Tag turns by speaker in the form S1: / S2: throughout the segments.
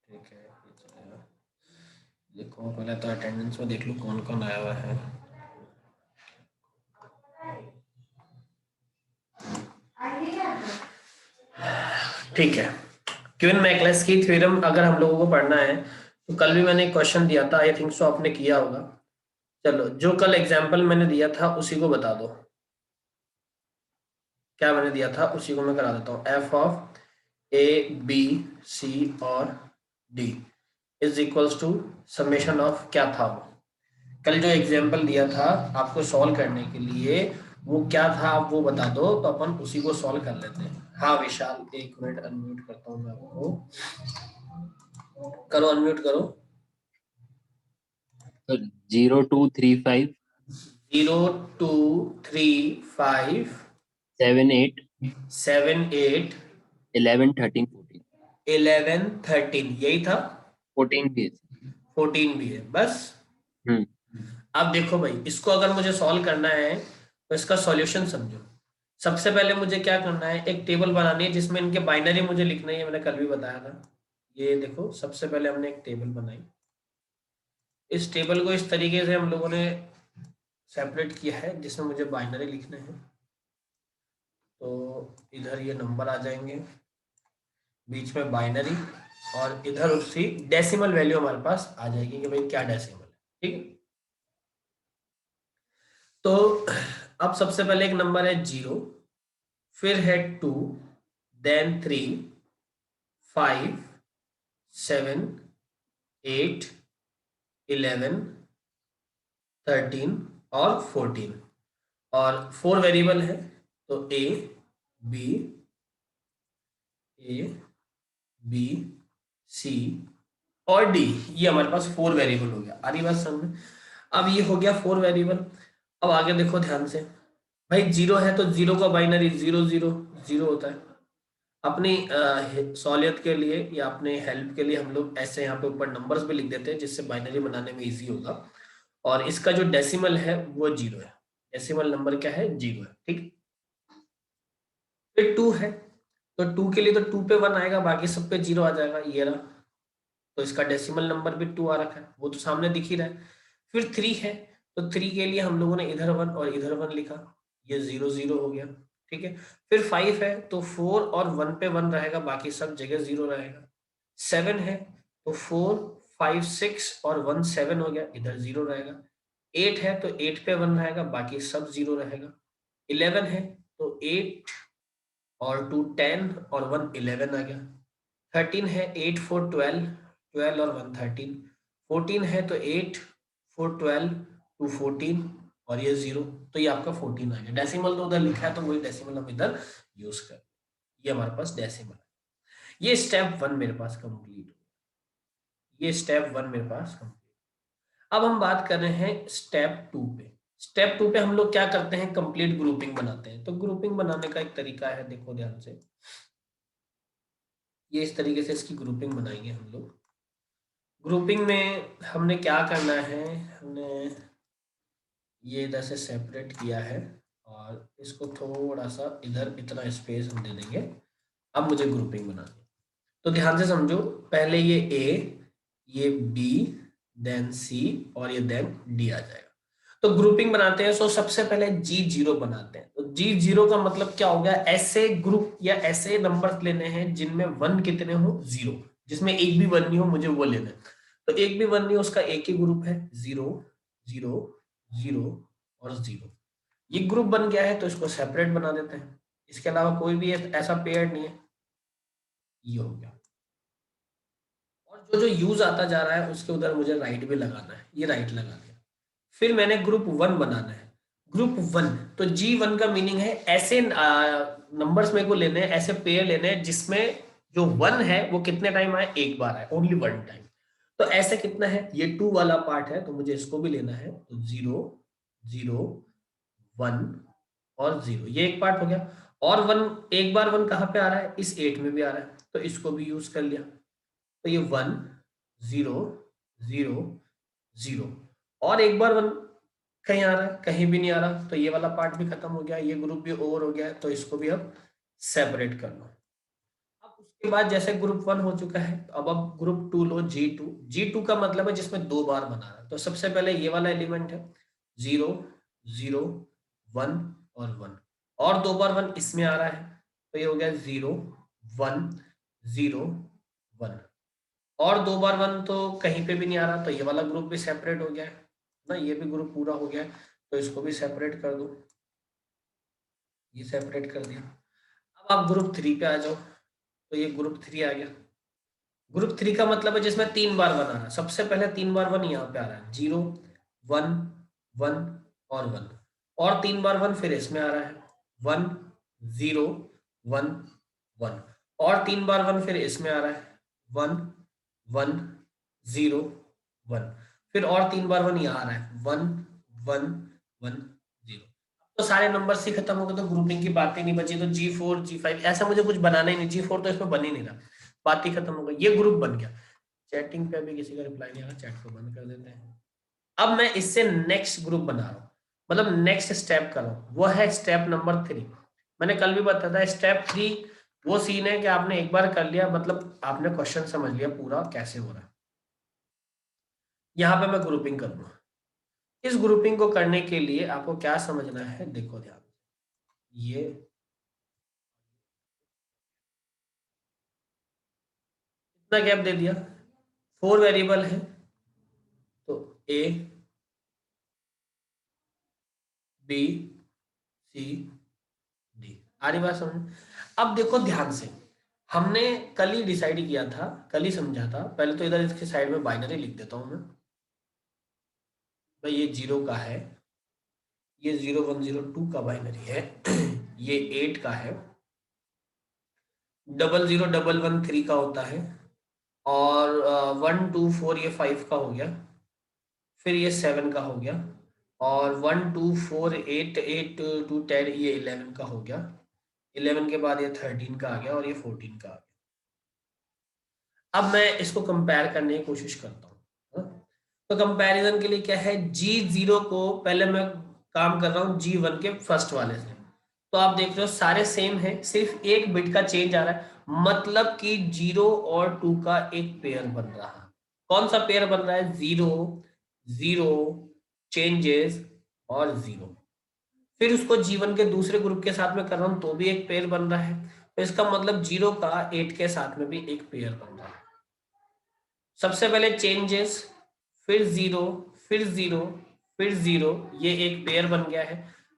S1: ठीक है, ये चलेगा। देखो पहले तो अटेंडेंस में देख लूँ कौन कौन आया हुआ है। ठीक है, क्वीन मैकलेस की थ्योरम अगर हम लोगों को पढ़ना है तो कल भी मैंने क्वेश्चन दिया था, आई थिंक सो आपने किया होगा। चलो, जो कल एग्जाम्पल मैंने दिया था उसी को बता दो। क्या मैंने दिया था उसी को मैं करा देता हूँ। F of A B C और D is equals to summation of, क्या था वो कल जो एग्जाम्पल दिया था आपको सॉल्व करने के लिए, वो क्या था आप वो बता दो तो अपन उसी को सॉल्व कर लेते हैं। हाँ विशाल, एक मिनट अनम्यूट करता हूँ मैं आपको। करो, अनम्यूट करो।
S2: तो 0235
S1: 0235
S2: 78
S1: 78
S2: 11 13 14
S1: 11 13, यही था।
S2: 14 भी है।
S1: 14 भी है बस।
S2: हम्म
S1: अब देखो भाई, इसको अगर मुझे सॉल्व करना है तो इसका सॉल्यूशन समझो। सबसे पहले मुझे क्या करना है, एक टेबल बनानी है जिसमें इनके बाइनरी मुझे लिखना है, मैंने कल भी बताया था। ये देखो, सबसे पहले हमने एक टेबल बनाई। इस टेबल को इस तरीके से हम लोगों ने सेपरेट किया है जिसमें मुझे बाइनरी लिखना है। तो इधर ये नंबर आ जाएंगे, बीच में बाइनरी, और इधर उसकी डेसिमल वैल्यू हमारे पास आ जाएगी कि भाई क्या डेसिमल है। ठीक है, तो अब सबसे पहले एक नंबर है 0, फिर है 2, देन 3, 5, 7, 8, 11, 13 और 14, और 4 वेरिएबल है। तो बी ए बी सी और डी, ये हमारे पास 4 वेरिएबल हो गया। आ रही बात समझ में? अब ये हो गया 4 वेरिएबल। अब आगे देखो ध्यान से, भाई 0 है तो 0 का बाइनरी 0 0 0 होता है। अपनी सहूलियत के लिए या अपने हेल्प के लिए हम लोग ऐसे यहाँ पे ऊपर नंबर्स भी लिख देते हैं जिससे बाइनरी बनाने में इजी होगा। और इसका जो डेसिमल है वो 0 है। डेसिमल नंबर क्या है? 0 है। ठीक, फिर 2 है तो 2 के लिए तो 2 पे 1 आएगा, बाकी सब पे 0 आ जाएगा, ये रहा। तो इसका डेसिमल नंबर भी 2 आ रखा है, वो तो सामने दिख ही रहा है। फिर 3 है तो 3 के लिए हम लोगों ने इधर 1 और इधर 1 लिखा, ये 0 0 हो गया। ठीक है, फिर 5 है तो 4 और 1 पे 1 रहेगा, बाकी सब जगह 0 रहेगा। 7 है तो 4 5 6 और 1 7 हो गया, इधर 0 रहेगा। 8 है तो 8 पे 1 रहेगा, बाकी सब 0 रहेगा। 11 है तो 8 और 2 10 और 1 11 आ गया। 13 है 8 4 12, 12 और 1 13। 14 है तो 8 4 12 2 14 और ये 0, तो ये आपका 14 आ गया। डेसिमल तो उधर लिखा है तो वही डेसिमल हम इधर यूज कर, ये हमारे पास डेसिमल है। ये स्टेप 1 मेरे पास कंप्लीट हो, ये स्टेप 1 मेरे पास कंप्लीट। अब हम बात कर रहे हैं स्टेप 2 पे। स्टेप 2 पे हम लोग क्या करते हैं, कंप्लीट ग्रुपिंग बनाते हैं। तो ग्रुपिंग बनाने का एक तरीका है, देखो ध्यान से, ये इस तरीके से इसकी ग्रुपिंग बनाएंगे हम लोग। ग्रुपिंग में हमने क्या करना है, हमने ये इधर से सेपरेट किया है और इसको थोड़ा सा इधर इतना स्पेस हम दे देंगे। अब मुझे ग्रुपिंग बनानी है, तो ध्यान से समझो। पहले ये ए, ये बी, देन सी और ये देन डी आ जाएगा। तो ग्रुपिंग बनाते हैं, सो सबसे पहले G0 बनाते हैं। तो G0 का मतलब क्या हो गया, ऐसे ग्रुप या ऐसे नंबर्स लेने हैं जिनमें 1 कितने हो, 0, जिसमें एक भी 1 नहीं हो, मुझे वो लेना है। तो एक भी 1 नहीं हो, उसका एक ही ग्रुप है, 0 0 0 और 0। ये ग्रुप बन गया है तो इसको सेपरेट बना देते हैं। इसके अलावा कोई भी ऐसा पेयर नहीं है, ये हो गया। और जो जो यूज आता जा रहा है उसके उधर मुझे राइट भी लगाना है, ये राइट लगा दिया। फिर मैंने ग्रुप 1 बनाना है। ग्रुप 1, तो G1 का मीनिंग है ऐसे नंबर्स मेरे को लेने हैं, ऐसे पेयर लेने हैं जिसमें जो 1 है वो कितने टाइम आए, एक बार आए, ओनली 1 टाइम। तो ऐसे कितना है, ये 2 वाला पार्ट है तो मुझे इसको भी लेना है। तो 0 0 1 और 0, ये एक पार्ट हो गया। और 1, एक बार 1 कहाँ पे आ रहा है, इस 8 में भी आ रहा है, तो इसको भी यूज कर लिया। तो ये 1 0 0 0, और एक बार 1 कहीं आ रहा है, कहीं भी नहीं आ रहा, तो ये वाला पार्ट भी खत्म हो गया, ये ग्रुप भी ओवर हो गया, तो इसको भी अब सेपरेट कर लो। अब उसके के बाद जैसे ग्रुप 1 हो चुका है, अब ग्रुप 2 लो, G2। G2 का मतलब है जिसमें 2 बार बना रहा है। तो सबसे पहले ये वाला एलिमेंट है 0 0 1 और 1, और 2 बार 1 इसमें आ रहा है, तो ये हो गया 0 1 0 1, और 2 बार 1 तो कहीं पे भी नहीं आ रहा, तो ये वाला ग्रुप भी सेपरेट हो गया है ना, ये भी ग्रुप पूरा हो गया है, तो इसको भी सेपरेट कर दो, ये सेपरेट कर दिया। अब आप ग्रुप 3 पे आ जाओ, तो ये ग्रुप 3 आ गया। ग्रुप 3 का मतलब है जिसमें 3 बार 1 आ रहा है। सबसे पहले 3 बार 1 यहाँ पे आ रहा है 0 1 1 और 1, और 3 बार 1 फिर इसमें आ रहा है 1 0 1 1, और 3 बार 1 फिर इसमें आ रहा है 1 1 0 1, फिर और 3 बार 1 यहाँ आ रहा है 1 1 1 0। तो सारे नंबर ही खत्म हो गए, तो ग्रुपिंग की बात ही नहीं बची। तो G4 G5 ऐसा मुझे कुछ बनाना ही नहीं, G4 तो इसमें बन ही नहीं रहा, बात ही खत्म हो गई, ये ग्रुप बन गया। चैटिंग पे अभी किसी का रिप्लाई नहीं आ रहा, चैट को बंद कर देते हैं। अब मैं इससे नेक्स्ट ग्रुप बना रहा हूँ, मतलब नेक्स्ट स्टेप कर रहा हूँ, वो है स्टेप नंबर 3। मैंने कल भी बताया था स्टेप 3 वो सीन है कि आपने एक बार कर लिया, मतलब आपने क्वेश्चन समझ लिया पूरा कैसे हो रहा है। यहाँ पे मैं ग्रुपिंग करूंगा। इस ग्रुपिंग को करने के लिए आपको क्या समझना है, देखो ध्यान, ये इतना गैप दे दिया, 4 वेरिएबल है, तो A B C D, आ रही बात समझ। अब देखो ध्यान से, हमने कल ही डिसाइड किया था, कल ही समझा था। पहले तो इधर इसके साइड में बाइनरी लिख देता हूं मैं, भाई ये 0 का है, ये 0102 का बाइनरी है, ये 8 का है, 00113 का होता है, और 124 ये 5 का हो गया, फिर ये 7 का हो गया, और 124 8 8 2 10 ये 11 का हो गया, 11 के बाद ये 13 का आ गया, और ये 14 का आ गया। अब मैं इसको कंपेयर करने की कोशिश करता हूँ, हाँ? तो कंपैरिजन के लिए क्या है, G0 को पहले मैं काम कर रहा हूँ G1 के फर्स्ट वाले से, तो आप देख रहे हो सारे सेम है, सिर्फ एक बिट का चेंज आ रहा है, मतलब कि 0 और 2 का एक पेयर बन रहा है। कौन सा पेयर बन रहा है, 0 0 चेंजेस और 0। फिर उसको G1 के दूसरे ग्रुप के साथ में कर रहा हूं, तो भी एक पेयर बन रहा है, तो इसका मतलब 0 का 8 के साथ में भी एक पेयर बन रहा है। सबसे पहले चेंजेस, फिर 0, फिर 0, फिर 0, ये एक पेयर बन गया है।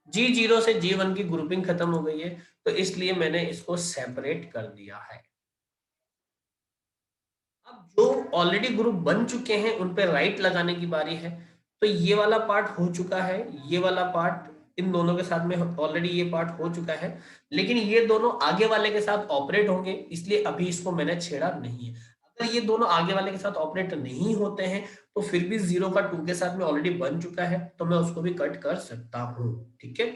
S1: G0 से G1 की ग्रुपिंग खत्म हो गई है, तो इसलिए मैंने इसको सेपरेट कर दिया है। अब जो ऑलरेडी ग्रुप बन चुके हैं उन पे राइट लगाने की बारी है। तो ये वाला पार्ट हो चुका है, ये वाला पार्ट इन दोनों के साथ में ऑलरेडी ये पार्ट हो चुका है, लेकिन ये दोनों आगे वाले के साथ ऑपरेट होंगे, इसलिए अभी इसको मैंने छेड़ा नहीं है। अगर ये दोनों आगे वाले के साथ ऑपरेट नहीं होते हैं, तो फिर भी 0 का 2 के साथ में ऑलरेडी बन चुका है, तो मैं उसको भी कट कर सकता हूं। ठीक है,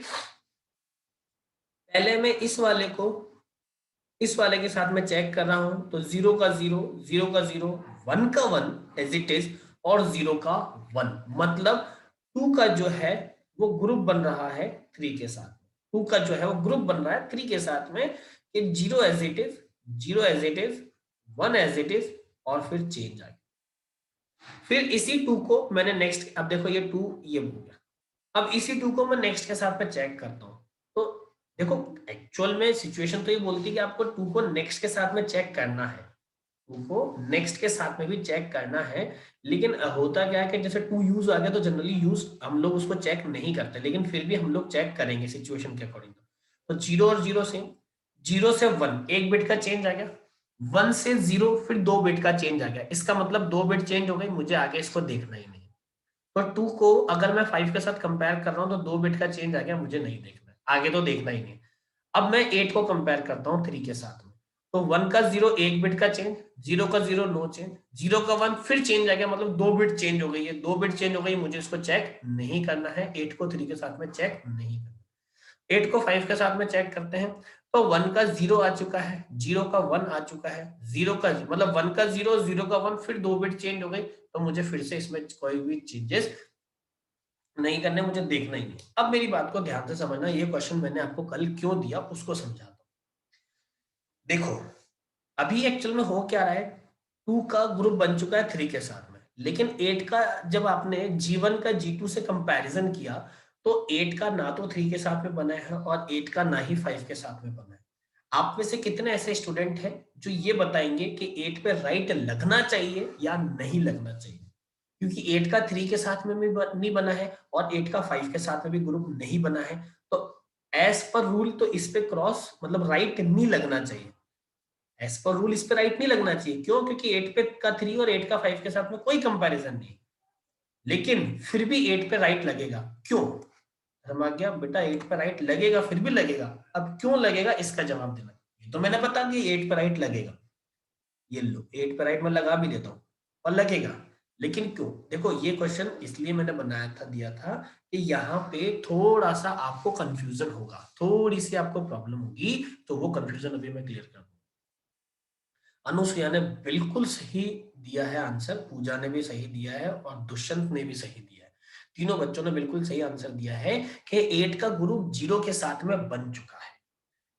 S1: पहले मैं इस वाले के साथ में चेक कर रहा हूं, तो 0 का 0, 0 का 0, 1 का 1 एज इट इज, और 0 का 1, मतलब 2 का जो है वो ग्रुप बन रहा है 3 के साथ। 2 का जो है वो ग्रुप बन रहा है 3 के साथ में, कि 0 as it is, 0 as it is, 1 as it is, और फिर चेंज आ गया। फिर इसी 2 को मैंने नेक्स्ट, अब देखो ये 2 ये हो गया, अब इसी 2 को मैं नेक्स्ट के साथ में चेक करता हूँ। तो देखो एक्चुअल में सिचुएशन तो ये बोलती है कि आपको 2 को नेक्स्ट के साथ में चेक करना है, 2 को नेक्स्ट के साथ में भी चेक करना है, लेकिन होता क्या है कि जैसे 2 यूज आ गया तो जनरली यूज हम लोग उसको चेक नहीं करते, लेकिन फिर भी हम लोग चेक करेंगे सिचुएशन के अकॉर्डिंग। तो 0 और 0 सेम, 0 से 1 एक बिट का चेंज आ गया, 1 से 0 फिर 2 बिट का चेंज आ गया, इसका मतलब 2 बिट चेंज हो गई, मुझे आगे इसको देखना ही नहीं। तो 2 को अगर मैं 5 के साथ कंपेयर कर रहा हूं, तो 2 बिट का चेंज आ गया, मुझे नहीं देखना है, आगे तो देखना ही नहीं। अब मैं 8 को कंपेयर करता हूं 3 के साथ में, तो 1 का 0 एक बिट का चेंज, 0 का 0 नो चेंज, 0 का 1 फिर चेंज आ गया, मतलब 2 बिट चेंज हो गई है, 2 बिट चेंज हो गई, मुझे इसको चेक नहीं करना है, 8 को 3 के साथ में चेक नहीं करना। 8 को 5 के साथ में चेक करते हैं, तो 1 का 0 आ चुका है, 0 का 1 आ चुका है, 0 का मतलब 1 का 0, 0 का 1 फिर 2 बिट चेंज हो गई, तो मुझे फिर से इसमें कोई भी चेंजेस नहीं करने, मुझे देखना ही नहीं। अब मेरी बात को ध्यान से समझना, ये क्वेश्चन मैंने आपको कल क्यों दिया उसको समझाता हूँ। देखो अभी एक्चुअल में हो क्या रहा है, 2 का ग्रुप बन चुका है 3 के साथ में, लेकिन 8 का जब आपने G1 का G2 से कंपैरिजन किया तो 8 का ना तो 3 के साथ में बना है और 8 का ना ही 5 के साथ में बना है। आप में से कितने ऐसे स्टूडेंट हैं जो ये बताएंगे कि 8 पे राइट लगना चाहिए या नहीं लगना चाहिए? क्योंकि 8 का 3 के साथ में भी नहीं बना है और 8 का 5 के साथ में भी ग्रुप नहीं बना है, तो एज पर रूल तो इस पे क्रॉस मतलब राइट नहीं लगना चाहिए। एज पर रूल इस पे राइट नहीं लगना चाहिए, क्यों? क्योंकि 8 पे का 3 और 8 का 5 के साथ में कोई कंपैरिजन नहीं, लेकिन फिर भी 8 पे राइट लगेगा। क्यों? हम आ गया बेटा, 8 पे राइट लगेगा, फिर भी लगेगा। अब क्यों लगेगा इसका जवाब देना। ये तो मैंने बता दिया 8 पे राइट लगेगा, ये लो 8 पे राइट में लगा भी देता हूँ और लगेगा। लेकिन क्यों? देखो ये क्वेश्चन इसलिए मैंने बनाया था, दिया था कि यहाँ पे थोड़ा सा आपको कंफ्यूजन होगा, थोड़ी सी आपको प्रॉब्लम होगी, तो वो कंफ्यूजन अभी मैं क्लियर कर दूँ। अनुसुईया ने बिल्कुल सही दिया है आंसर, पूजा ने भी सही दिया है और दुष्यंत ने भी सही दिया है। तीनों बच्चों ने बिल्कुल सही आंसर दिया है कि 8 का ग्रुप 0 के साथ में बन चुका है।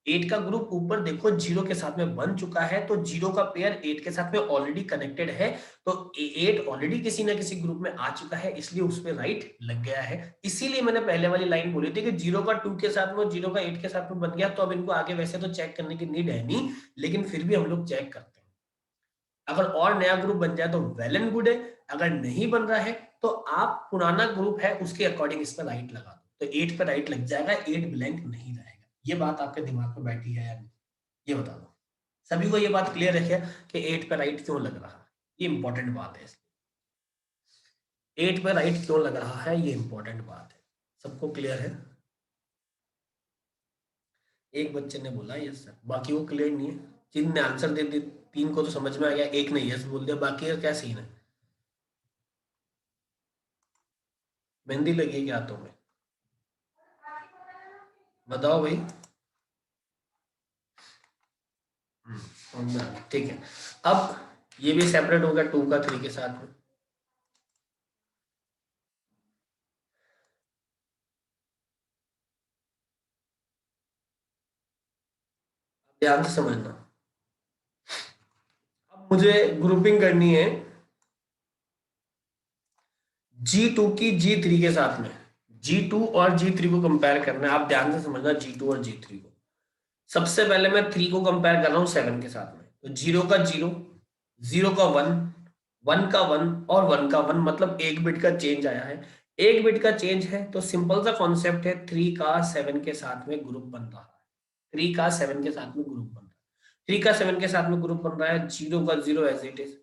S1: 8 का ग्रुप ऊपर देखो 0 के साथ में बन चुका है, तो 0 का पेयर 8 के साथ में ऑलरेडी कनेक्टेड है, तो 8 ऑलरेडी किसी ना किसी ग्रुप में आ चुका है, इसलिए उस पे राइट लग गया है। इसीलिए मैंने पहले वाली लाइन बोली थी कि 0 का 2 के साथ में, 0 का 8 के साथ में बन गया, तो अब इनको आगे वैसे तो चेक करने की नीड है नहीं, लेकिन फिर भी हम लोग चेक करते हैं। अगर और नया ग्रुप बन जाए तो वेल एंड गुड है, अगर नहीं बन रहा है तो आप पुराना ग्रुप है उसके अकॉर्डिंग इस पर राइट लगा दो, तो 8 पे राइट लग जाएगा, 8 ब्लैंक नहीं रहेगा। ये बात आपके दिमाग में बैठी है या नहीं, ये बता दो। सभी को ये बात क्लियर है कि 8 पे राइट क्यों लग रहा है, ये इंपॉर्टेंट बात है। 8 पे राइट क्यों लग रहा है, ये इंपॉर्टेंट बात है। सबको क्लियर है? एक बच्चे ने बोला यस सर, बाकी वो क्लियर नहीं है। जिनने आंसर दे दी 3 को तो समझ में आ गया, एक ने यस बोल दिया, बाकी का क्या सीन है? मेहंदी लगी है क्या हाथों में? बताओ भाई। समझ में आ गया, ठीक है। अब ये भी सेपरेट हो गया 2 का 3 के साथ में। ध्यान से समझना। अब मुझे ग्रुपिंग करनी है G2 की G3 के साथ में। G2 और G3 को कंपेयर करना है, आप ध्यान से समझना G2 और G3 को। सबसे पहले मैं 3 को कंपेयर कर रहा हूँ 7 के साथ में, तो 0 का 0, 0 का 1, 1 का 1 और 1 का 1, मतलब एक बिट का चेंज आया है। एक बिट का चेंज है तो सिंपल सा कॉन्सेप्ट है, 3 का 7 के साथ में ग्रुप बन रहा है। 3 का 7 के साथ में ग्रुप बन रहा है। 3 का 7 के साथ में ग्रुप बन रहा है, 0 का 0 एज इट इज,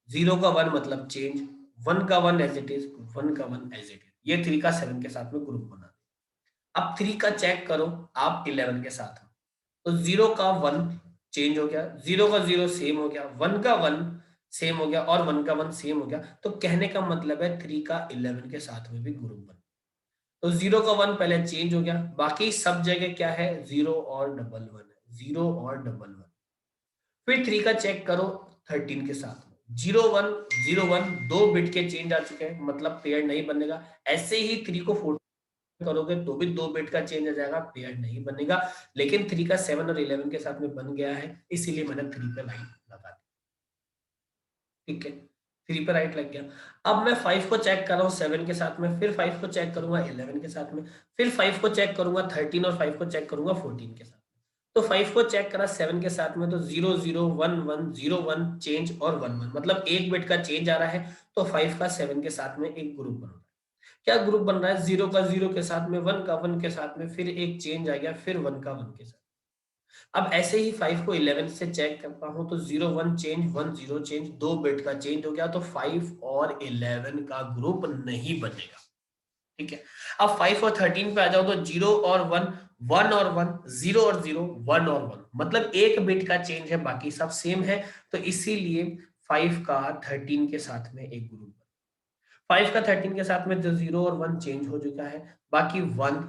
S1: 0 का 1 मतलब चेंज, 1 का 1 एज इट इज, 1 का 1 एज इट इज। ये 3 का 7 के साथ में ग्रुप बना। अब 3 का चेक करो आप 11 के साथ में, तो 0 का 1 चेंज हो गया, 0 का 0 सेम हो गया, 1 का 1 सेम हो गया और 1 का 1 सेम हो गया। तो कहने का मतलब है 3 का 11 के साथ में भी ग्रुप बना। तो 0 का 1 पहले चेंज हो गया, बाकी सब जगह क्या है, 0 और डबल 1 है, 0 और डबल 1। फिर 3 का चेक करो 13 के साथ में, 0 1 0 1 दो बिट के चेंज आ चुके हैं, मतलब पेयर नहीं बनेगा। ऐसे ही 3 को 14 करोगे तो भी 2 बिट का चेंज आ जाएगा, पेयर नहीं बनेगा। लेकिन 3 का 7 और 11 के साथ में बन गया है, इसीलिए मैंने 3 पे लाइन लगा दी। ठीक है, 3 पे राइट लग गया। अब मैं 5 को चेक कर रहा हूँ 7 के साथ में, फिर 5 को चेक करूंगा 11 के साथ में, फिर 5 को चेक करूंगा 13 और 5 को चेक करूंगा 14 के साथ में। तो 5 को चेक करा 7 के साथ में, तो 0 0 1 1 0 1 चेंज और 1 1, मतलब एक बिट का चेंज आ रहा है। तो 5 का 7 के साथ में एक ग्रुप बन रहा है। क्या ग्रुप बन रहा है, 0 का 0 के साथ में, 1 का 1 के साथ में, फिर एक चेंज आ गया, फिर 1 का 1 के साथ। अब ऐसे ही 5 को 11 से चेक करता हूं, तो 0 1 चेंज 1 0 चेंज, दो बिट का चेंज हो गया, तो 5 और 11 का ग्रुप नहीं बनेगा। ठीक है, अब 5 और 13 पे आ जाओ, तो 0 और 1, 1 और 1, 0 और 0, 1 और 1, मतलब एक बिट का चेंज है, बाकी सब सेम है। तो इसीलिए 5 का 13 के साथ में एक ग्रुप, 5 का 13 के साथ में जो 0 और 1 चेंज हो चुका है, बाकी 1,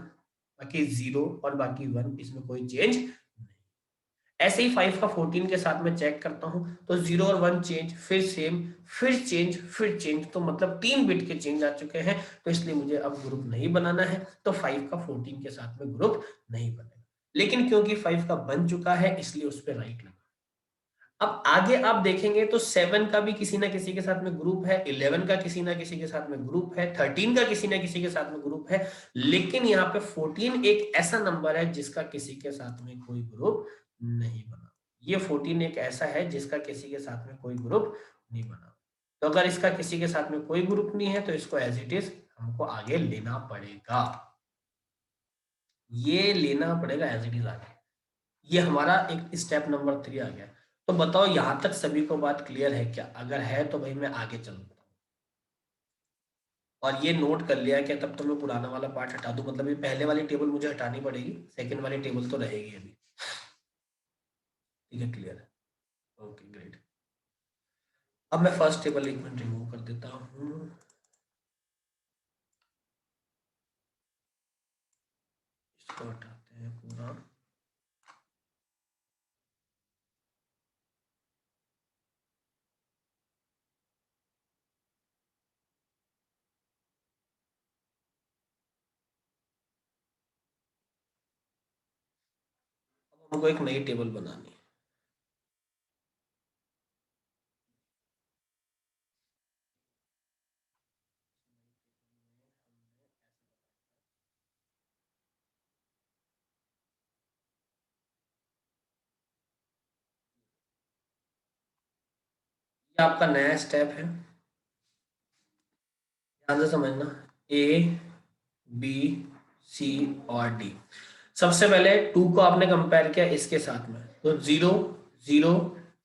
S1: बाकी 0 और बाकी 1, इसमें कोई चेंज नहीं। ऐसे ही 5 का 14 के साथ में चेक करता हूं, तो 0 और 1 चेंज, फिर सेम, फिर चेंज, फिर चेंज, तो मतलब 3 बिट के चेंज आ चुके हैं, तो इसलिए मुझे अब ग्रुप नहीं बनाना है। तो 5 का 14 के साथ में ग्रुप नहीं बनेगा, लेकिन क्योंकि 5 का बन चुका है इसलिए उस पर राइट लगा। अब आगे आप देखेंगे तो 7 का भी किसी ना किसी के साथ में ग्रुप है, 11 का किसी ना किसी के साथ में ग्रुप है, 13 का किसी ना किसी के साथ में ग्रुप है, लेकिन यहाँ पे 14 एक ऐसा नंबर है जिसका किसी के साथ में कोई ग्रुप नहीं बना। ये 14 एक ऐसा है जिसका किसी के साथ में कोई ग्रुप नहीं बना। तो अगर इसका किसी के साथ में कोई ग्रुप नहीं है तो इसको एज इट इज हमको आगे लेना पड़ेगा, ये लेना पड़ेगा एज इट इज आगे। ये हमारा एक स्टेप नंबर 3 आ गया। तो बताओ यहां तक सभी को बात क्लियर है क्या? अगर है तो भाई मैं आगे चलता हूँ। और ये नोट कर लिया क्या? तब तो मैं पुराना वाला पार्ट हटा दूं, मतलब ये पहले वाली टेबल मुझे हटानी पड़ेगी, सेकंड वाली टेबल तो रहेगी अभी। ठीक है, क्लियर है? Okay great. अब मैं फर्स्ट टेबल एक मिनट रिमूव कर देता हूँ। इसको हटाते हैं पूरा। अब हमको एक नई टेबल बनानी है। ये आपका नया स्टेप है, ध्यान से समझना। ए बी सी और डी। सबसे पहले 2 को आपने कंपेयर किया इसके साथ में, तो 0 0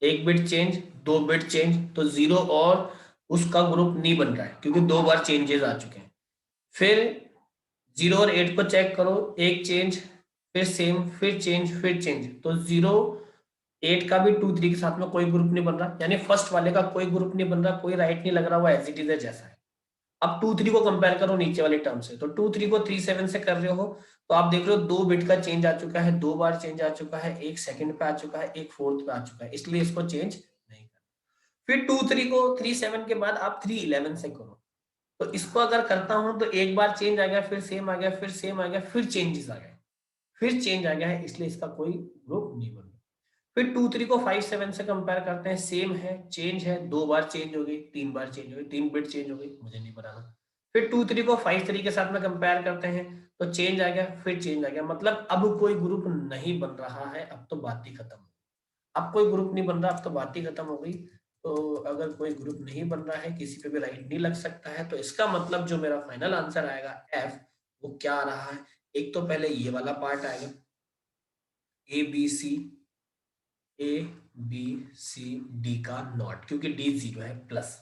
S1: एक बिट चेंज, 2 बिट चेंज, तो 0 और उसका ग्रुप नहीं बन रहा है क्योंकि 2 बार चेंजेस आ चुके हैं। फिर 0 और 8 को चेक करो, एक चेंज, फिर सेम, फिर चेंज, फिर चेंज, तो 0 8 का भी 2 3 के साथ में कोई ग्रुप नहीं बन रहा, यानी फर्स्ट वाले का कोई ग्रुप नहीं बन रहा, कोई राइट नहीं लग रहा, वो एज इट इज है जैसा है। अब 2 3 को कंपेयर करो नीचे वाले टर्म से, तो 2 3 को 3 7 से कर रहे हो, तो आप देख रहे हो 2 बिट का चेंज आ चुका है, 2 बार चेंज आ चुका है, एक सेकंड पे आ चुका है, एक फोर्थ पे आ चुका है, इसलिए इसको चेंज नहीं करना। फिर 2 3 को 3 7 के बाद आप 3 11 से करो, तो इसको अगर करता हूं तो एक बार चेंज आ गया, फिर सेम आ गया, फिर सेम आ गया, फिर चेंजेस आ गए, फिर चेंज आ गया है, इसलिए इसका कोई ग्रुप नहीं बन रहा। फिर 2 3 को 5 7 से कंपेयर करते हैं, सेम है, चेंज है, 2 बार चेंज हो गई, 3 बार चेंज हो गई, 3 बिट चेंज हो गई, मुझे नहीं बनाना। फिर 2 3 को 5 3 के साथ में कंपेयर करते हैं, तो चेंज आ गया, फिर चेंज आ गया, मतलब अब कोई ग्रुप नहीं बन रहा है, अब तो बात ही खत्म। अब कोई ग्रुप नहीं बन रहा, अब तो बात ही खत्म हो गई। तो अगर कोई ग्रुप नहीं बन रहा है, किसी पे भी राइट नहीं लग सकता है, तो इसका मतलब जो मेरा फाइनल आंसर आएगा एफ, वो क्या आ रहा है? एक तो पहले ये वाला पार्ट आएगा, A B C, A B C D का नॉट, क्योंकि डी 0 है प्लस।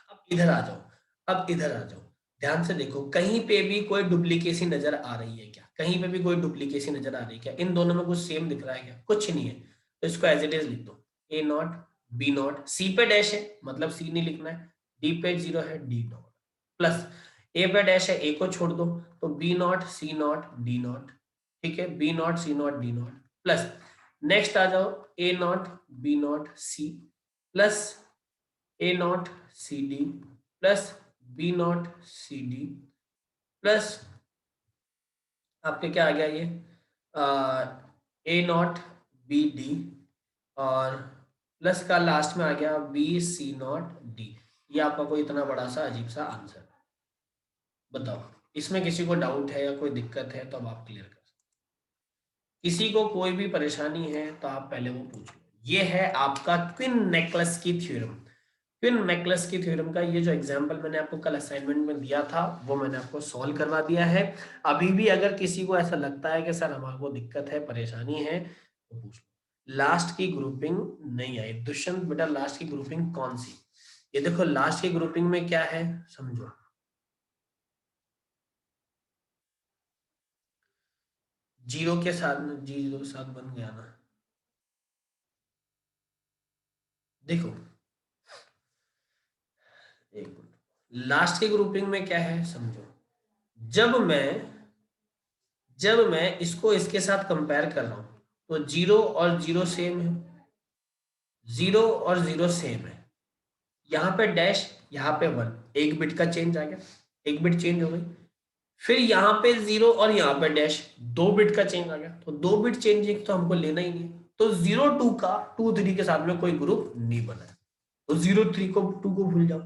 S1: अब इधर आ जाओ, अब इधर आ जाओ, ध्यान से देखो, कहीं पे भी कोई डुप्लीकेसी नजर आ रही है क्या? कहीं पे भी कोई डुप्लीकेसी नजर आ रही है क्या? इन दोनों में कुछ सेम दिख रहा है क्या? कुछ नहीं है, तो इसको एज इट इज लिख दो, ए नॉट बी नॉट, सी पे डैश है मतलब सी नहीं लिखना है, डी पे 0 है, डी नॉट, प्लस ए पे डैश है, ए को छोड़ दो, तो B not C not D not, ठीक है, B not C not D not, plus next आ जाओ, A not B not C, plus A not C D, plus B not C D, plus आपके क्या आ गया ये, ए नॉट बी डी, और प्लस का लास्ट में आ गया बी सी नॉट डी। ये आपका कोई इतना बड़ा सा अजीब सा आंसर, बताओ इसमें किसी को डाउट है या कोई दिक्कत है तो अब आप क्लियर कर सकते, किसी को कोई भी परेशानी है तो आप पहले वो पूछ लो। ये है आपका क्विन नेकलेस की थ्योरम। क्विन नेकलेस की थ्योरम का ये जो एग्जांपल मैंने आपको कल असाइनमेंट में दिया था वो मैंने आपको सॉल्व करवा दिया है। अभी भी अगर किसी को ऐसा लगता है कि सर हमारे दिक्कत है, परेशानी है, तो पूछ लो। लास्ट की ग्रुपिंग नहीं आई, दुष्यंत बेटा लास्ट की ग्रुपिंग कौन सी? ये देखो लास्ट की ग्रुपिंग में क्या है समझो, 0 के साथ में 0 के साथ बन गया ना, देखो एक मिनट, लास्ट की ग्रुपिंग में क्या है समझो, जब मैं इसको इसके साथ कंपेयर कर रहा हूं तो 0 और 0 सेम है, 0 और 0 सेम है, यहाँ पे डैश, यहाँ पे 1, एक बिट का चेंज आ गया, एक बिट चेंज हो गई, फिर यहाँ पे 0 और यहाँ पे डैश, 2 बिट का चेंज आ गया, तो 2 बिट चेंजिंग तो हमको लेना ही नहीं, तो 02 का 23 के साथ में कोई ग्रुप नहीं बना है, तो 03 को 2 को भूल जाओ।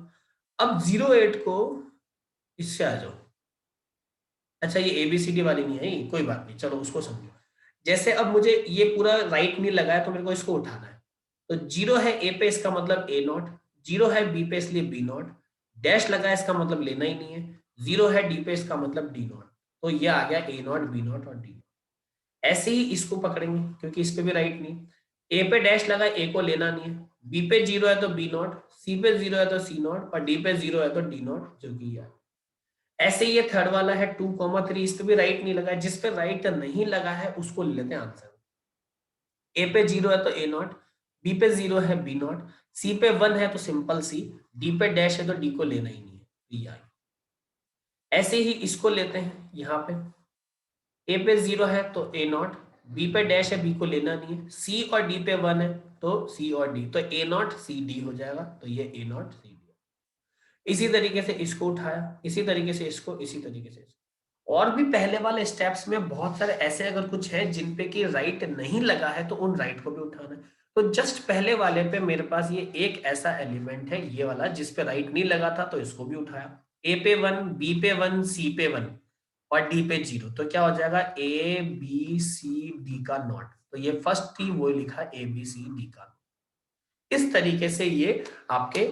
S1: अब 08 को इससे आ जाओ। अच्छा ये एबीसीडी वाली नहीं है, कोई बात नहीं, चलो उसको समझो। जैसे अब मुझे ये पूरा राइट नहीं लगा है तो मेरे को इसको उठाना है। तो 0 है ए पे, इसका मतलब ए नॉट। 0 है बी पे, इसलिए बी नॉट। डैश लगा है, इसका मतलब लेना ही नहीं है। 0 है डी पे, इसका मतलब डी नॉट। तो ये आ गया ए नॉट, बी नॉट और डी नॉट। ऐसे ही इसको पकड़ेंगे क्योंकि इस पे भी राइट नहीं। ए पे डैश लगा, ए को लेना नहीं है। बी पे 0 है तो बी नॉट, सी पे 0 है तो सी नॉट, और डी पे 0 है तो डी नॉट, जो कि है। ऐसे ये थर्ड वाला है 2,3, इस पे भी राइट नहीं लगा है। जिस पे राइट नहीं लगा है उसको ले लेते हैं आंसर। ए पे 0 है तो ए नॉट, बी पे 0 है बी नॉट, सी पे 1 है तो सिंपल सी, डी पे डैश है तो डी को लेना ही नहीं है, डी आई। ऐसे ही इसको लेते हैं यहाँ पे। ए पे 0 है तो ए नॉट, बी पे डैश है, बी को लेना नहीं है, सी और डी पे 1 है तो सी और डी, तो ए नॉट सी डी हो जाएगा, तो ये ए नॉट सी डी। इसी तरीके से इसको उठाया, इसी तरीके से इसको, इसी तरीके से इसको। और भी पहले वाले स्टेप्स में बहुत सारे ऐसे अगर कुछ है जिन पे कि राइट नहीं लगा है तो उन राइट को भी उठाना है। तो जस्ट पहले वाले पे मेरे पास ये एक ऐसा एलिमेंट है, ये वाला, जिस पे राइट नहीं लगा था, तो इसको भी उठाया। ए पे 1, बी पे 1, सी पे 1 और डी पे 0, तो क्या हो जाएगा ए बी सी डी का नॉट। तो ये फर्स्ट थी वो लिखा ए बी सी डी का। इस तरीके से ये आपके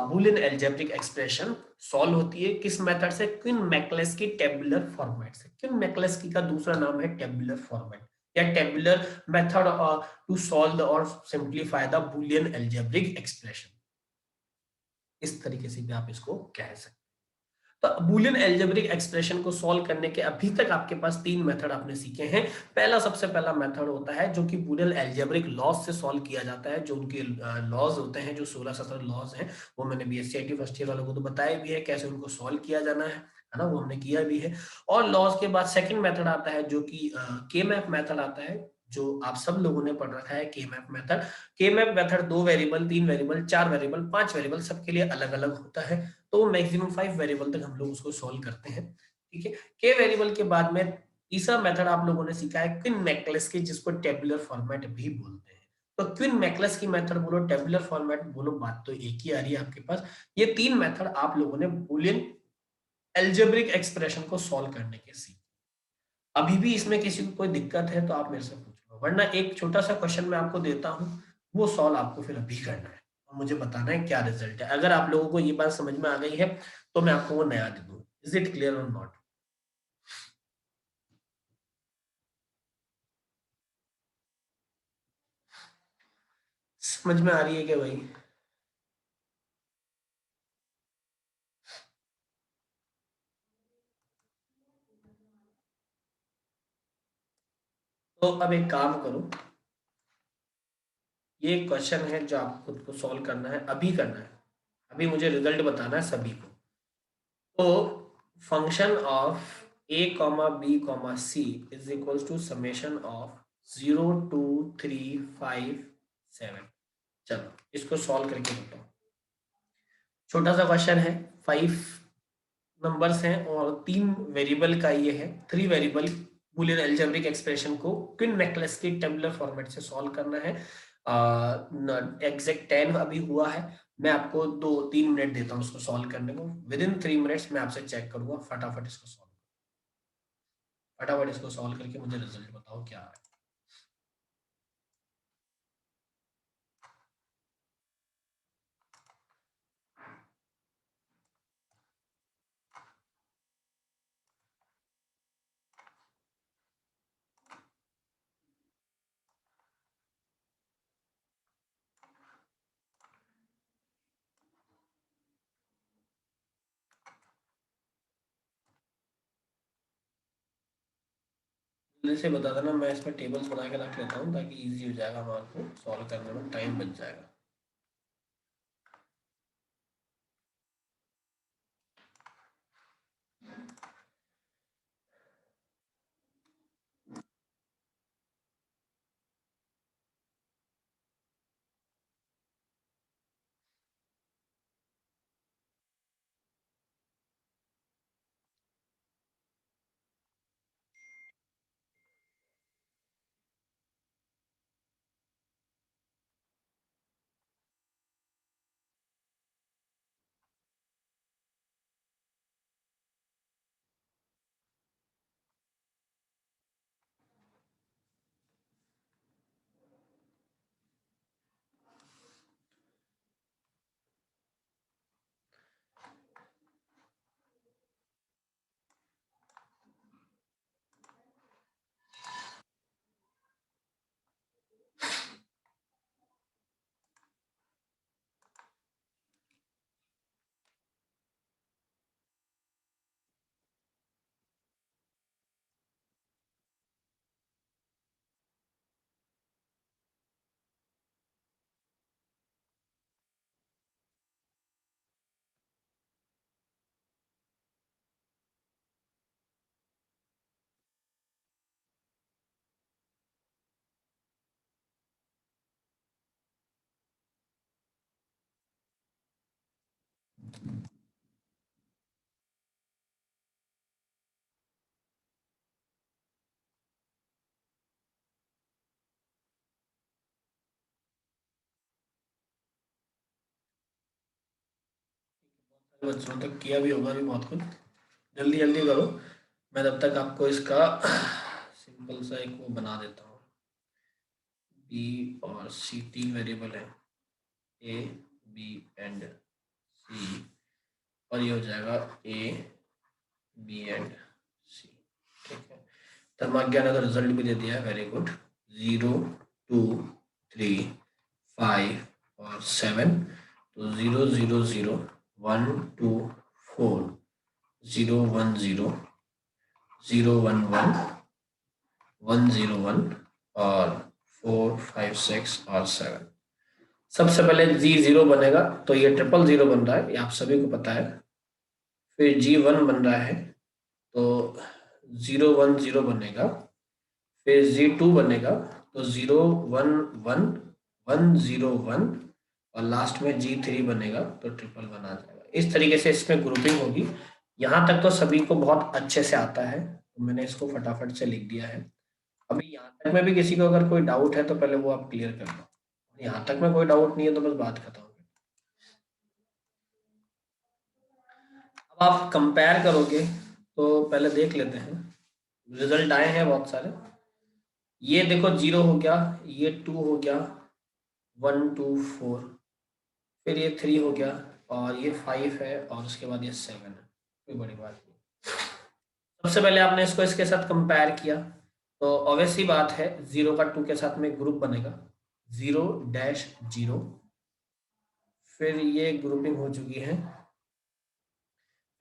S1: बूलियन अलजेब्रिक एक्सप्रेशन सॉल्व होती है। किस मेथड से? क्विन मैकलेस्की टेबुलर फॉर्मेट से। क्विन मैकलेस्की का दूसरा नाम है टेबुलर फॉर्मेट या टेबुलर मेथड टू सॉल्व और simplify the Boolean algebraic expression. इस तरीके से भी आप इसको कह सकते हैं। तो बूलियन अलजेब्रिक एक्सप्रेशन को सॉल्व करने के अभी तक आपके पास 3 मेथड आपने सीखे हैं। पहला, सबसे पहला मेथड होता है जो कि बूलियन अलजेब्रिक लॉज से सॉल्व किया जाता है। जो उनके लॉज होते हैं, जो 16-17 लॉज हैं, वो मैंने बीएससी आईटी फर्स्ट ईयर वालों को तो बताया भी है कैसे उनको सॉल्व किया जाना है ना, वो हमने किया भी है। और लॉज के बाद सेकंड मेथड आता है जो कि के मैप मेथड आता है, जो आप सब लोगों ने पढ़ रखा है। के मैप मेथड, के map method 2 variable, 3 variable, 4 variable, 5 variable सबके लिए अलग अलग होता है। तो मैक्सिमम 5 वेरिएबल तक हम लोग उसको सॉल्व करते हैं। ठीक है। के वेरिएबल के बाद में तीसरा मेथड आप लोगों ने सीखा है क्विन मैकलेस्की, जिसको टेबुलर फॉर्मेट भी बोलते हैं। तो क्विन मैकलेस्की मेथड बोलो, टेबुलर फॉर्मेट बोलो, बात तो एक ही आ रही है आपके पास। ये 3 मेथड आप लोगों ने बूलियन अलजेब्रिक एक्सप्रेशन को सॉल्व करने के सीखे। अभी भी इसमें किसी को कोई दिक्कत है तो आप मेरे से पूछ लो, वरना एक छोटा सा क्वेश्चन मैं आपको देता हूँ, वो सॉल्व आपको फिर अभी करना है और मुझे बताना है क्या रिजल्ट है। अगर आप लोगों को ये बात समझ में आ गई है तो मैं आपको वो नया दे दूँ। इज इट क्लियर और नॉट? समझ में आ रही है क्या भाई? तो अब एक काम करो, ये क्वेश्चन है जो आपको खुद को सॉल्व करना है, अभी करना है। अभी मुझे रिजल्ट बताना है सभी को। तो function of a comma B comma C is equals to summation of 0 2 3 5 7। चलो इसको सॉल्व करके बताओ। छोटा सा क्वेश्चन है, 5 नंबर्स हैं और 3 वेरिएबल का ये है। 3 वेरिएबल बूलियन अलजेब्रिक एक्सप्रेशन को क्विन मैकलेस्की टेबुलर फॉर्मेट से सॉल्व करना है। एग्जैक्ट 10 अभी हुआ है। मैं आपको 2-3 मिनट देता हूँ उसको सॉल्व करने को। विद इन 3 मिनट्स मैं आपसे चेक करूंगा। फटाफट इसको सॉल्व, फटाफट इसको सॉल्व करके मुझे रिजल्ट बताओ क्या है। जल्दी से बता देना, मैं इसमें टेबल्स बना के रख लेता हूँ ताकि इजी हो जाएगा, हमारे को सॉल्व करने में टाइम बच जाएगा। बच्चों तक किया भी होगा भी बहुत कुछ। जल्दी जल्दी करो, मैं तब तक आपको इसका सिंपल सा एक वो बना देता हूँ। बी और सी 3 वेरिएबल है, ए बी एंड सी, और ये हो जाएगा ए बी एंड सी। ठीक है, धर्माज्ञा ने तो रिजल्ट भी दे दिया है, वेरी गुड। 0 2 3 5 और 7, तो 0 0 0 1 2 4 0 1 0 0 1 1 1 0 1 और 4 5 6 और 7। सबसे पहले G0 बनेगा, तो ये 000 बन रहा है, ये आप सभी को पता है। फिर G1 बन रहा है, तो 0 1 0 बनेगा। फिर G2 बनेगा, तो 0 1 1 1 0 1, और लास्ट में G3 बनेगा, तो 1 1 आ जाएगा। इस तरीके से इसमें ग्रुपिंग होगी। यहाँ तक तो सभी को बहुत अच्छे से आता है, तो मैंने इसको फटाफट से लिख दिया है। अभी यहाँ तक में भी किसी को अगर कोई डाउट है तो पहले वो आप क्लियर कर लो। यहाँ तक में कोई डाउट नहीं है तो बस बात खत्म। अब आप कंपेयर करोगे तो पहले देख लेते हैं, रिजल्ट आए हैं बहुत सारे। ये देखो 0 हो गया, ये 2 हो गया, 1 2 4, फिर ये 3 हो गया, और ये 5 है, और उसके बाद ये 7 है। कोई बड़ी बात नहीं। सबसे पहले आपने इसको इसके साथ कंपेयर किया, तो ऑब्वियस सी बात है 0 का 2 के साथ में ग्रुप बनेगा, 0 डैश 0। फिर ये ग्रुपिंग हो चुकी है।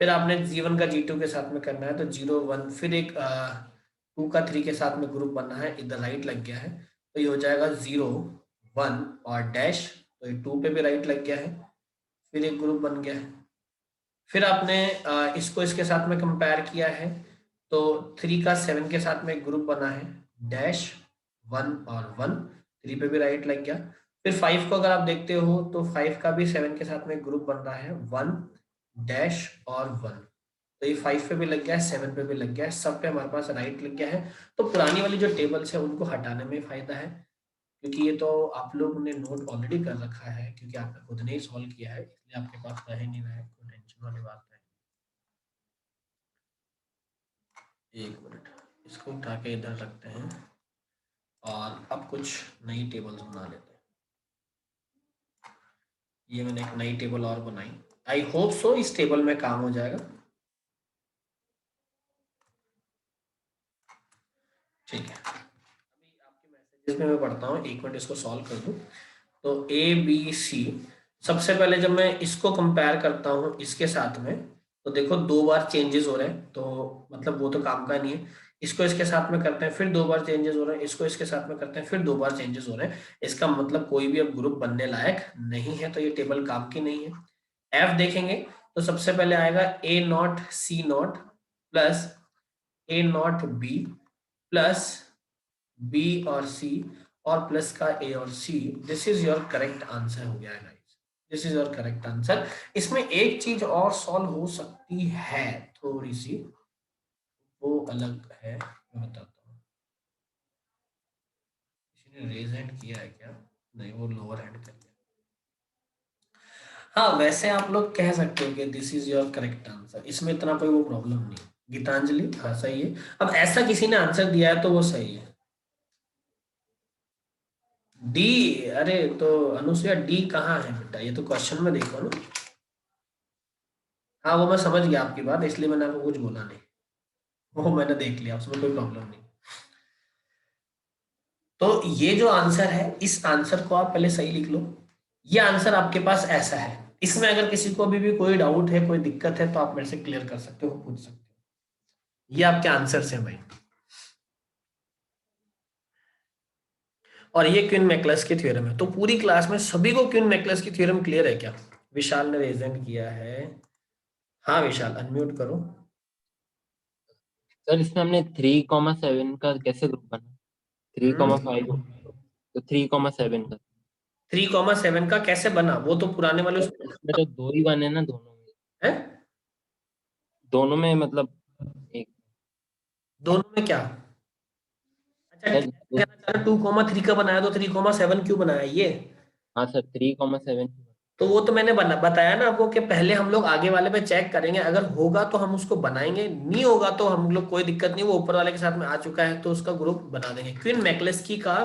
S1: फिर आपने G1 का G2 के साथ में करना है, तो 0 1, फिर एक 2 का 3 के साथ में ग्रुप बनना है, इधर राइट लग गया है, तो ये हो जाएगा 0 1 और डैश, तो ये 2 पे भी राइट लग गया है, फिर एक ग्रुप बन गया है। फिर आपने इसको इसके साथ में कंपेयर किया है, तो 3 का 7 के साथ में एक ग्रुप बना है, डैश 1 और 1, 3 पे भी राइट लग गया। फिर 5 को अगर आप देखते हो तो 5 का भी 7 के साथ में एक ग्रुप बन रहा है, 1 डैश और 1, तो ये 5 पे भी लग गया है, 7 पे भी लग गया है, सब पे हमारे पास राइट लग गया है। तो पुरानी वाली जो टेबल्स है उनको हटाने में फायदा है, क्योंकि ये तो आप लोग ने नोट ऑलरेडी कर रखा है, क्योंकि आपने खुद ने ही सॉल्व किया है, इसलिए आपके पास रह नहीं रहा है, कोई टेंशन वाली बात नहीं। एक मिनट, इसको उठा के इधर रखते हैं, और अब कुछ नई टेबल्स बना लेते हैं। ये मैंने एक नई टेबल और बनाई, आई होप सो इस टेबल में काम हो जाएगा। ठीक है, अभी आपके मैसेजेस में मैं पढ़ता हूँ, एक मिनट इसको सॉल्व कर दूँ। तो ए बी सी, सबसे पहले जब मैं इसको कंपेयर करता हूँ इसके साथ में, तो देखो 2 बार चेंजेस हो रहे हैं, तो मतलब वो तो काम का नहीं है। इसको इसके साथ में करते हैं, फिर 2 बार चेंजेस हो रहे हैं, इसको इसके साथ में करते हैं, फिर 2 बार चेंजेस हो रहे हैं। इसका मतलब कोई भी अब ग्रुप बनने लायक नहीं है, तो ये टेबल काम की नहीं है। एफ देखेंगे, तो सबसे पहले आएगा A not C not plus A not B plus B और सी, और प्लस का ए और C. This is your correct answer हो गया है guys, this is your correct answer. इसमें एक चीज और सॉल्व हो सकती है थोड़ी सी, वो अलग है, मैं बताता हूँ। किसी ने रेज हैंड किया है क्या? नहीं, वो लोअर हैंड कर दिया। हाँ, वैसे आप लोग कह सकते हो कि this is your correct answer, इसमें इतना कोई वो प्रॉब्लम नहीं। गीतांजलि, हाँ सही है। अब ऐसा किसी ने आंसर दिया है तो वो सही है। डी, अरे तो अनुसुईया डी कहाँ है बेटा, ये तो क्वेश्चन में देखो ना। हाँ, वो मैं समझ गया आपकी बात, इसलिए मैंने आपको कुछ बोला नहीं, वो मैंने देख लिया, उसमें कोई प्रॉब्लम नहीं। तो ये जो आंसर है, इस आंसर को आप पहले सही लिख लो। ये आंसर आपके पास ऐसा है। इसमें अगर किसी को अभी भी कोई डाउट है, कोई दिक्कत है, तो आप मेरे से क्लियर कर सकते हो, पूछ सकते हो। ये आपके आंसर हैं भाई। और ये क्वीन मैकलस की थ्योरम है। तो पूरी क्लास में सभी को क्वीन मैकलस की थ्योरम क्लियर है क्या? विशाल ने रेजेंट किया है। हाँ विशाल, अनम्यूट करो।
S2: सर इसमें हमने 3,7 का कैसे ग्रुप बना? 3,5 तो 3,7 का
S1: 3,7 का कैसे बना, वो तो पुराने वाले उसमें
S2: इसमें तो 2 ही बने ना दोनों में।
S1: है।
S2: दोनों में मतलब एक
S1: दोनों में क्या? अच्छा,
S2: सर
S1: कहना चाह रहे 2,3 का बनाया, तो 3,7 क्यों बनाया ये?
S2: हाँ सर 3,7
S1: तो वो तो मैंने बताया ना आपको कि पहले हम लोग आगे वाले पे चेक करेंगे, अगर होगा तो हम उसको बनाएंगे, नहीं होगा तो हम लोग कोई दिक्कत नहीं, वो ऊपर वाले के साथ में आ चुका है तो उसका ग्रुप बना देंगे। क्वीन मैकलेस्की का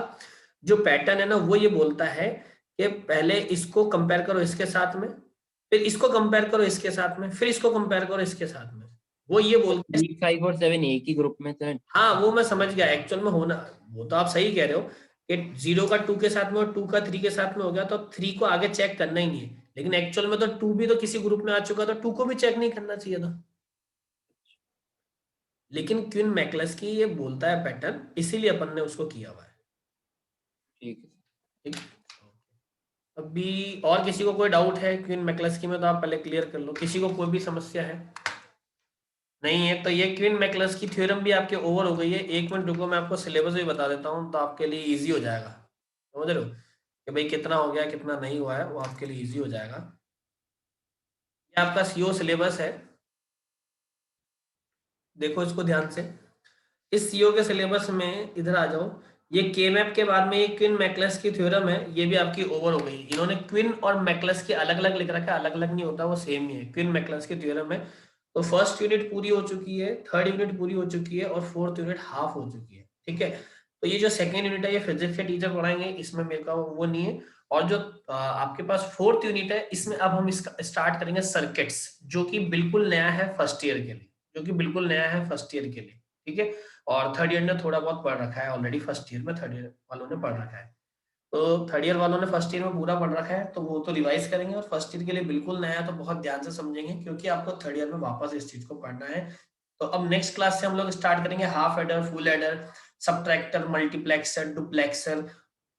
S1: जो पैटर्न है ना वो ये बोलता है कि पहले इसको कंपेयर करो इसके साथ में, फिर इसको कंपेयर करो इसके साथ में, फिर इसको कंपेयर करो इसके साथ में। वो ये बोलता है
S2: 3, 5 और 7 एक ही ग्रुप में थे।
S1: हाँ वो मैं समझ गया एक्चुअल में होना, वो तो आप सही कह रहे हो कि 0 का 2 के साथ में और 2 का 3 के साथ में हो गया तो 3 को आगे चेक करना ही नहीं है, लेकिन एक्चुअल में तो 2 भी तो किसी ग्रुप में आ चुका तो 2 को भी चेक नहीं करना चाहिए था। लेकिन क्वीन मैकलेस की ये बोलता है पैटर्न, इसीलिए अपन ने उसको किया हुआ है।
S2: ठीक है।
S1: ठीक। अभी और किसी को कोई डाउट है क्वीन मैकलेस की में तो आप पहले क्लियर कर लो, किसी को कोई भी समस्या है? नहीं है तो ये क्वीन मैकलेस की थ्योरम भी आपके ओवर हो गई है। 1 मिनट रुको, मैं आपको सिलेबस भी बता देता हूँ तो आपके लिए इजी हो जाएगा, समझ रहे हो कि भाई कितना हो गया कितना नहीं हुआ है, वो आपके लिए इजी हो जाएगा। ये आपका सीओ सिलेबस है, देखो इसको ध्यान से। इस सीओ के सिलेबस में इधर आ जाओ, ये के मैप के बाद में ये क्वीन मैकलेस की थ्योरम है, ये भी आपकी ओवर हो गई। इन्होंने क्वीन और मैकलेस की अलग अलग लिख रखा है, अलग अलग नहीं होता, वो सेम ही है, क्वीन मैकलेस की थ्योरम है। तो फर्स्ट यूनिट पूरी हो चुकी है, थर्ड यूनिट पूरी हो चुकी है और फोर्थ यूनिट हाफ हो चुकी है। ठीक है, तो ये जो सेकेंड यूनिट है ये फिजिक्स के टीचर पढ़ाएंगे, इसमें मेरे का वो नहीं है। और जो आपके पास फोर्थ यूनिट है इसमें अब हम इसका स्टार्ट करेंगे सर्किट्स, जो कि बिल्कुल नया है फर्स्ट ईयर के लिए, जो कि बिल्कुल नया है फर्स्ट ईयर के लिए। ठीक है, और थर्ड ईयर ने थोड़ा बहुत पढ़ रखा है ऑलरेडी, फर्स्ट ईयर में थर्ड ईयर वालों ने पढ़ रखा है, तो थर्ड ईयर वालों ने फर्स्ट ईयर में पूरा पढ़ रखा है तो वो तो रिवाइज करेंगे, और फर्स्ट ईयर के लिए बिल्कुल नया है तो बहुत ध्यान से समझेंगे क्योंकि आपको थर्ड ईयर में वापस इस चीज को पढ़ना है। तो अब नेक्स्ट क्लास से हम लोग स्टार्ट करेंगे half adder, full adder, subtractor, multiplexer, duplexer,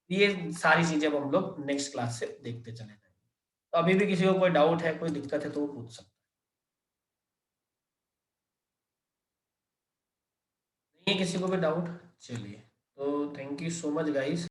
S1: ये सारी चीजें अब हम लोग नेक्स्ट क्लास से देखते चले जाएंगे। तो अभी भी किसी को कोई डाउट है, कोई दिक्कत है तो वो पूछ सकते हैं। नहीं है किसी को भी डाउट? चलिए, तो thank you so much guys.